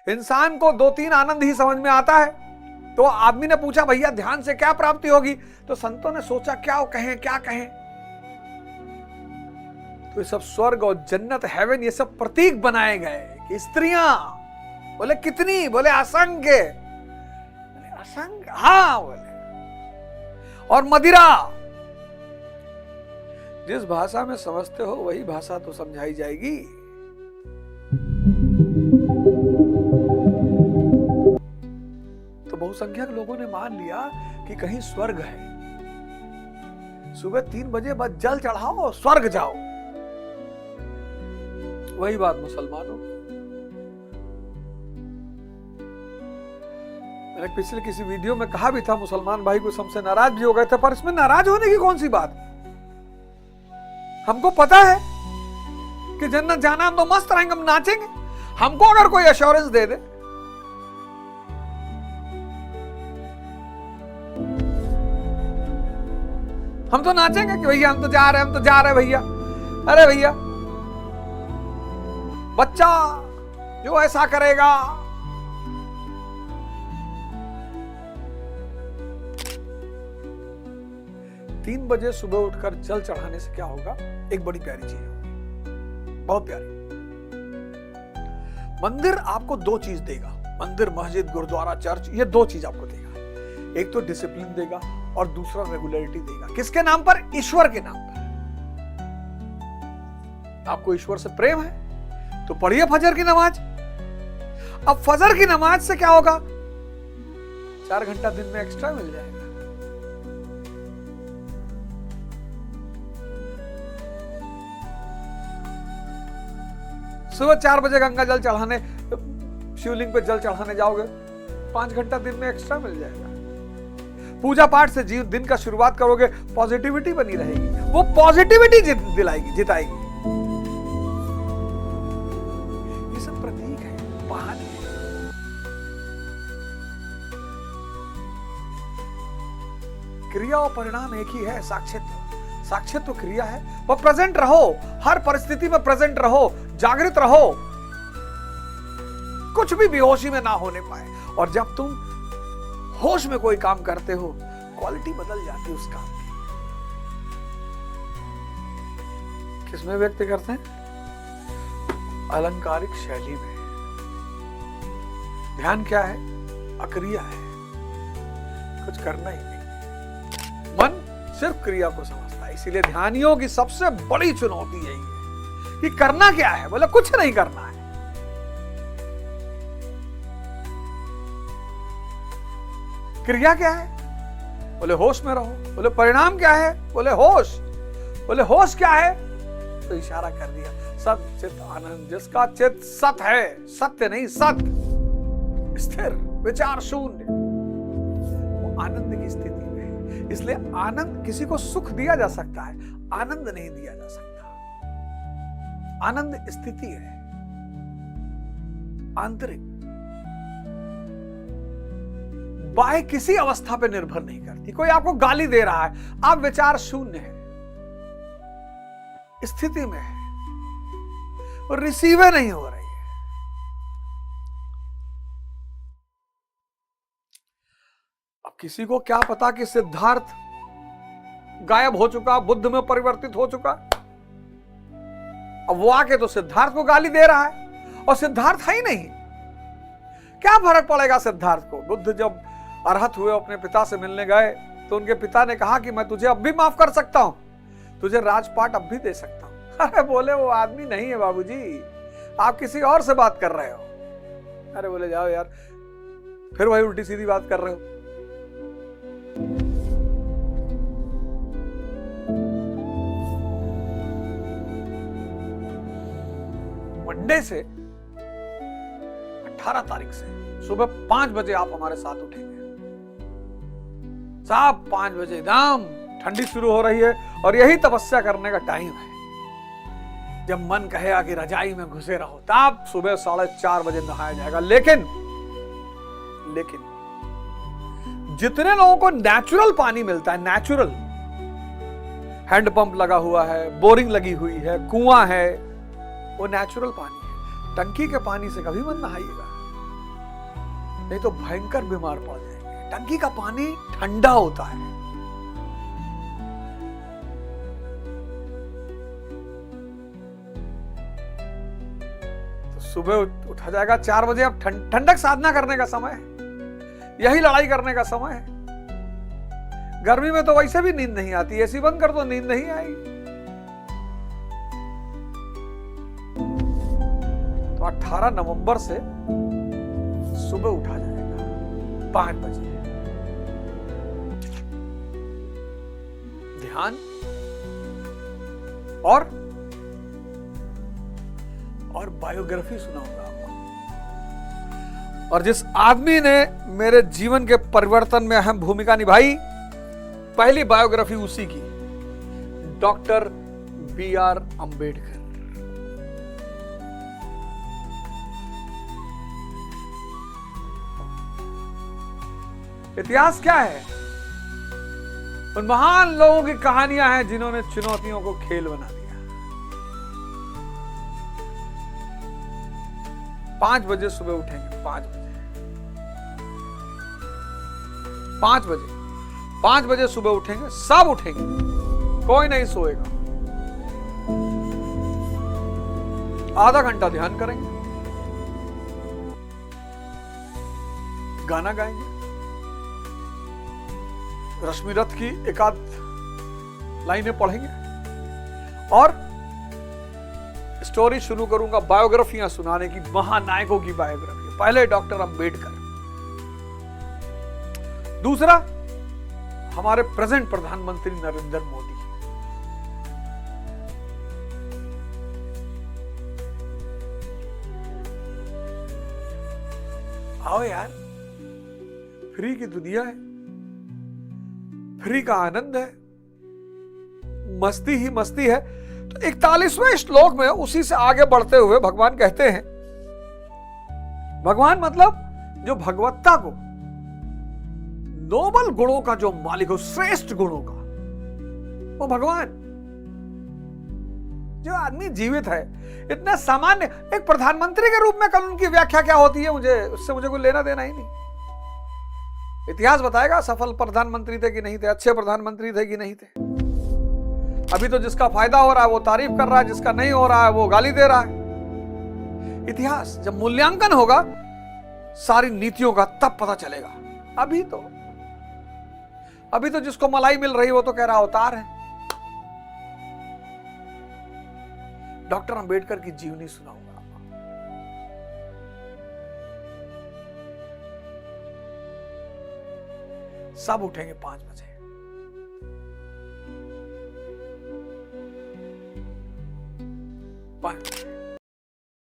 इंसान को 2-3 आनंद ही समझ में आता है। तो आदमी ने पूछा भैया ध्यान से क्या प्राप्ति होगी, तो संतों ने सोचा क्या कहें क्या कहें। तो ये सब स्वर्ग और जन्नत, हेवन, ये सब प्रतीक बनाए गए कि स्त्रियां, बोले कितनी, बोले असंख्य, असंख्य, हाँ बोले, और मदिरा। जिस भाषा में समझते हो वही भाषा तो समझाई जाएगी। तो बहुसंख्यक लोगों ने मान लिया कि कहीं स्वर्ग है। सुबह 3 बजे बस जल चढ़ाओ और स्वर्ग जाओ। वही बात मुसलमानों, मैंने पिछले किसी वीडियो में कहा भी था, मुसलमान भाई को हमसे नाराज भी हो गए थे, पर इसमें नाराज होने की कौन सी बात। हमको पता है कि जन्नत जाना, हम तो मस्त रहेंगे, हम नाचेंगे। हमको अगर कोई एश्योरेंस दे दे, हम तो नाचेंगे कि भैया हम तो जा रहे हैं, हम तो जा रहे हैं भैया। अरे भैया, बच्चा जो ऐसा करेगा, तीन बजे सुबह उठकर जल चढ़ाने से क्या होगा, एक बड़ी प्यारी चीज होगी, बहुत प्यारी। मंदिर आपको 2 चीज देगा, मंदिर, मस्जिद, गुरुद्वारा, चर्च, ये 2 चीज आपको देगा। एक तो डिसिप्लिन देगा और दूसरा रेगुलरिटी देगा। किसके नाम पर? ईश्वर के नाम पर। आपको ईश्वर से प्रेम है तो पढ़िए फजर की नमाज। अब फजर की नमाज से क्या होगा, 4 घंटा दिन में एक्स्ट्रा मिल जाएगा। सुबह 4 बजे गंगा जल चढ़ाने, शिवलिंग पे जल चढ़ाने जाओगे, 5 घंटा दिन में एक्स्ट्रा मिल जाएगा। पूजा पाठ से दिन का शुरुआत करोगे, पॉजिटिविटी बनी रहेगी, वो पॉजिटिविटी जिताएगी। ये सब प्रतीक है, बहाने हैं। क्रिया और परिणाम एक ही है, साक्षित्व। साक्षित्व क्रिया है, वो प्रेजेंट रहो, हर परिस्थिति में प्रेजेंट रहो, जागृत रहो, कुछ भी बेहोशी में ना होने पाए। और जब तुम होश में कोई काम करते हो, क्वालिटी बदल जाती है उस काम की। किसमें व्यक्त करते हैं? अलंकारिक शैली में। ध्यान क्या है? अक्रिया है, कुछ करना ही नहीं। मन सिर्फ क्रिया को समझता है। इसीलिए ध्यानियों की सबसे बड़ी चुनौती यही है कि करना क्या है। बोले कुछ नहीं करना है। क्रिया क्या है? बोले होश में रहो। बोले परिणाम क्या है? बोले होश। बोले होश क्या है? तो इशारा कर दिया, सत चित आनंद। जिसका चित सत है, सत्य नहीं सत, स्थिर, विचार शून्य, वो आनंद की स्थिति में है। इसलिए आनंद, किसी को सुख दिया जा सकता है, आनंद नहीं दिया जा सकता। आनंद स्थिति है, आंतरिक, बाह्य किसी अवस्था पे निर्भर नहीं करती। कोई आपको गाली दे रहा है, आप विचार शून्य है, स्थिति में है, और रिसीव नहीं हो रही है। अब किसी को क्या पता कि सिद्धार्थ गायब हो चुका, बुद्ध में परिवर्तित हो चुका। अब वो आके तो सिद्धार्थ को गाली दे रहा है, और सिद्धार्थ है ही नहीं। क्या फर्क पड़ेगा सिद्धार्थ को? बुद्ध जब अरहत हुए, अपने पिता से मिलने गए, तो उनके पिता ने कहा कि मैं तुझे अब भी माफ कर सकता हूं, तुझे राजपाट अब भी दे सकता हूं। अरे बोले वो आदमी नहीं है बाबूजी, आप किसी और से बात कर रहे हो। अरे बोले जाओ यार, फिर वही उल्टी सीधी बात कर रहे हो। मंडे से 18 तारीख से सुबह 5 बजे आप हमारे साथ उठेंगे। साहब 5 बजे एकदम ठंडी शुरू हो रही है, और यही तपस्या करने का टाइम है। जब मन कहेगा कि रजाई में घुसे रहो, तब सुबह 4:30 बजे नहाया जाएगा। लेकिन जितने लोगों को नेचुरल पानी मिलता है, नेचुरल, हैंडपंप लगा हुआ है, बोरिंग लगी हुई है, कुआं है, वो नेचुरल पानी है। टंकी के पानी से कभी मत नहाइएगा। नहीं तो भयंकर बीमार पड़ जाएंगे। टंकी का पानी ठंडा होता है। तो सुबह उठा जाएगा 4 बजे। अब ठंडक साधना करने का समय है, यही लड़ाई करने का समय है। गर्मी में तो वैसे भी नींद नहीं आती, एसी बंद कर दो नींद नहीं आएगी। तो 18 नवंबर से सुबह उठा जाएगा 5 बजे। ध्यान और बायोग्राफी सुनाऊंगा आपको। और जिस आदमी ने मेरे जीवन के परिवर्तन में अहम भूमिका निभाई, पहली बायोग्राफी उसी की, डॉक्टर B.R. अंबेडकर। इतिहास क्या है? उन महान लोगों की कहानियां हैं जिन्होंने चुनौतियों को खेल बना दिया। 5 बजे सुबह उठेंगे, 5 बजे, 5 बजे, 5 बजे सुबह उठेंगे, सब उठेंगे, कोई नहीं सोएगा। आधा घंटा ध्यान करेंगे, गाना गाएंगे, रश्मि रथ की एक आध लाइनें पढ़ेंगे और स्टोरी शुरू करूंगा, बायोग्राफियां सुनाने की, महानायकों की बायोग्राफी। पहले डॉक्टर अंबेडकर, दूसरा हमारे प्रेजेंट प्रधानमंत्री नरेंद्र मोदी, आओ यार, फ्री की दुनिया है, फ्री का आनंद है, मस्ती ही मस्ती है। तो 41वें श्लोक में उसी से आगे बढ़ते हुए भगवान कहते हैं, भगवान मतलब जो भगवत्ता को, नोबल गुणों का जो मालिक हो, श्रेष्ठ गुणों का, वो भगवान। जो आदमी जीवित है, इतना सामान्य, एक प्रधानमंत्री के रूप में कल उनकी व्याख्या क्या होती है, उससे मुझे कोई लेना देना ही नहीं। इतिहास बताएगा सफल प्रधानमंत्री थे कि नहीं थे, अच्छे प्रधानमंत्री थे कि नहीं थे। अभी तो जिसका फायदा हो रहा है वो तारीफ कर रहा है, जिसका नहीं हो रहा है वो गाली दे रहा है। इतिहास जब मूल्यांकन होगा सारी नीतियों का, तब पता चलेगा। अभी तो जिसको मलाई मिल रही वो तो कह रहा अवतार है। डॉक्टर अंबेडकर की जीवनी सुनाऊंगा। सब उठेंगे 5 बजे। 5